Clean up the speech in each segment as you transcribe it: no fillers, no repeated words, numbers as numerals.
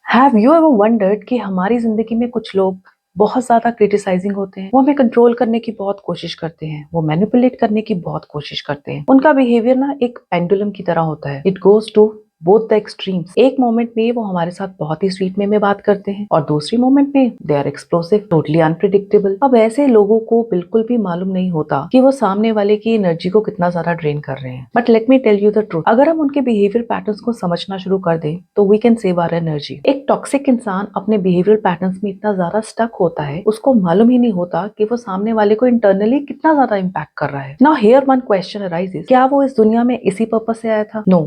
Have you ever wondered कि हमारी जिंदगी में कुछ लोग बहुत ज्यादा क्रिटिसाइजिंग होते हैं। वो हमें कंट्रोल करने की बहुत कोशिश करते हैं, वो मैनिपुलेट करने की बहुत कोशिश करते हैं। उनका बिहेवियर ना एक पेंडुलम की तरह होता है। It goes to both the extremes. एक मोमेंट में वो हमारे साथ बहुत ही स्वीट में बात करते हैं और दूसरी मोमेंट में they are explosive, totally unpredictable. अब ऐसे लोगों को बिल्कुल भी मालूम नहीं होता कि वो सामने वाले की एनर्जी को कितना ज्यादा ड्रेन कर रहे हैं। But let me tell you the truth, अगर हम उनके बिहेवियर पैटर्न्स को समझना शुरू कर दें तो we can save our energy. एक टॉक्सिक इंसान अपने बिहेवियर पैटर्न्स में इतना ज्यादा स्टक होता है, उसको मालूम ही नहीं होता कि वो सामने वाले को इंटरनली कितना ज्यादा इम्पैक्ट कर रहा है। Now here one question arises, क्या वो इस दुनिया में इसी पर्पस से आया था? No,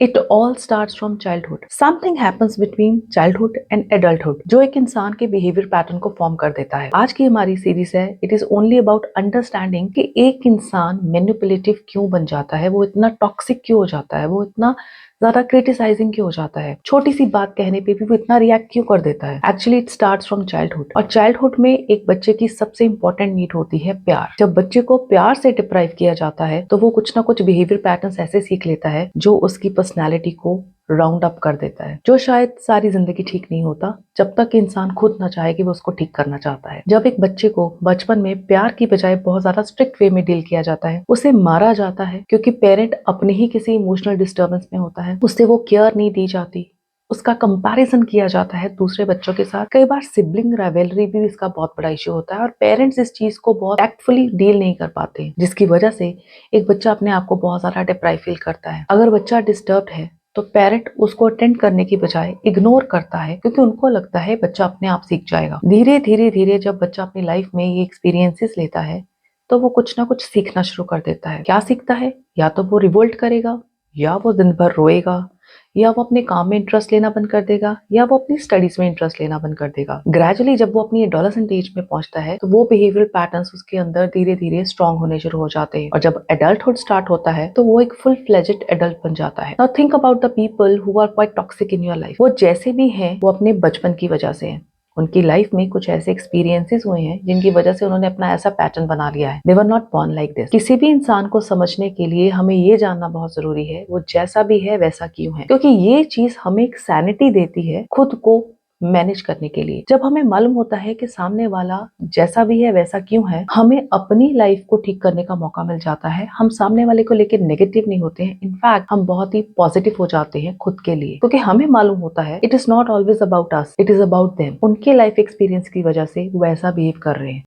it all starts from childhood. Something happens between childhood and adulthood जो एक इंसान के बिहेवियर पैटर्न को फॉर्म कर देता है। आज की हमारी सीरीज है it is only about understanding कि एक इंसान मैनिपुलेटिव क्यों बन जाता है, वो इतना टॉक्सिक क्यों हो जाता है, वो इतना ज्यादा क्रिटिसाइजिंग क्यों हो जाता है, छोटी सी बात कहने पे भी वो इतना रिएक्ट क्यों कर देता है। Actually it starts from childhood, और चाइल्डहुड में एक बच्चे की सबसे इंपॉर्टेंट नीड होती है प्यार। जब बच्चे को प्यार से डिप्राइव किया जाता है तो वो कुछ ना कुछ बिहेवियर पैटर्न्स ऐसे सीख लेता है जो उसकी पर्सनैलिटी को राउंड अप कर देता है, जो शायद सारी जिंदगी ठीक नहीं होता जब तक इंसान खुद ना चाहे कि वो उसको ठीक करना चाहता है। जब एक बच्चे को बचपन में प्यार की बजाय बहुत ज्यादा स्ट्रिक्ट वे में डील किया जाता है, उसे मारा जाता है क्योंकि पेरेंट अपने ही किसी इमोशनल डिस्टर्बेंस में होता है, उससे वो केयर नहीं दी जाती, उसका कंपैरिजन किया जाता है दूसरे बच्चों के साथ। कई बार सिबलिंग राइवलरी भी इसका बहुत बड़ा इश्यू होता है और पेरेंट्स इस चीज को बहुत एक्टफुली डील नहीं कर पाते, जिसकी वजह से एक बच्चा अपने आप को बहुत ज्यादा डिप्राइव फील करता है। अगर बच्चा डिस्टर्ब्ड है तो पेरेंट उसको अटेंड करने की बजाय इग्नोर करता है क्योंकि उनको लगता है बच्चा अपने आप सीख जाएगा। धीरे धीरे धीरे जब बच्चा अपनी लाइफ में ये एक्सपीरियंसेस लेता है तो वो कुछ ना कुछ सीखना शुरू कर देता है। क्या सीखता है? या तो वो रिवोल्ट करेगा, या वो दिन भर रोएगा, या वो अपने काम में इंटरेस्ट लेना बंद कर देगा, या वो अपनी स्टडीज में इंटरेस्ट लेना बंद कर देगा। ग्रेजुअली जब वो अपनी एडोलेसेंट एज में पहुंचता है तो वो बिहेवियर पैटर्न्स उसके अंदर धीरे धीरे स्ट्रॉन्ग होने शुरू हो जाते हैं, और जब एडल्टहुड स्टार्ट होता है तो वो एक फुल फ्लेजेड एडल्ट बन जाता है। Now think about the people who are quite toxic in your life. वो जैसे भी हैं वो अपने बचपन की वजह से हैं। उनकी लाइफ में कुछ ऐसे एक्सपीरियंसेस हुए हैं जिनकी वजह से उन्होंने अपना ऐसा पैटर्न बना लिया है। They were not born like this. किसी भी इंसान को समझने के लिए हमें ये जानना बहुत जरूरी है वो जैसा भी है वैसा क्यों है, क्योंकि ये चीज हमें एक सैनिटी देती है खुद को मैनेज करने के लिए। जब हमें मालूम होता है कि सामने वाला जैसा भी है वैसा क्यों है, हमें अपनी लाइफ को ठीक करने का मौका मिल जाता है। हम सामने वाले को लेकर नेगेटिव नहीं होते हैं, इनफैक्ट हम बहुत ही पॉजिटिव हो जाते हैं खुद के लिए, क्योंकि हमें मालूम होता है it is not always about us, it is about them. उनके लाइफ एक्सपीरियंस की वजह से वो ऐसा बिहेव कर रहे हैं।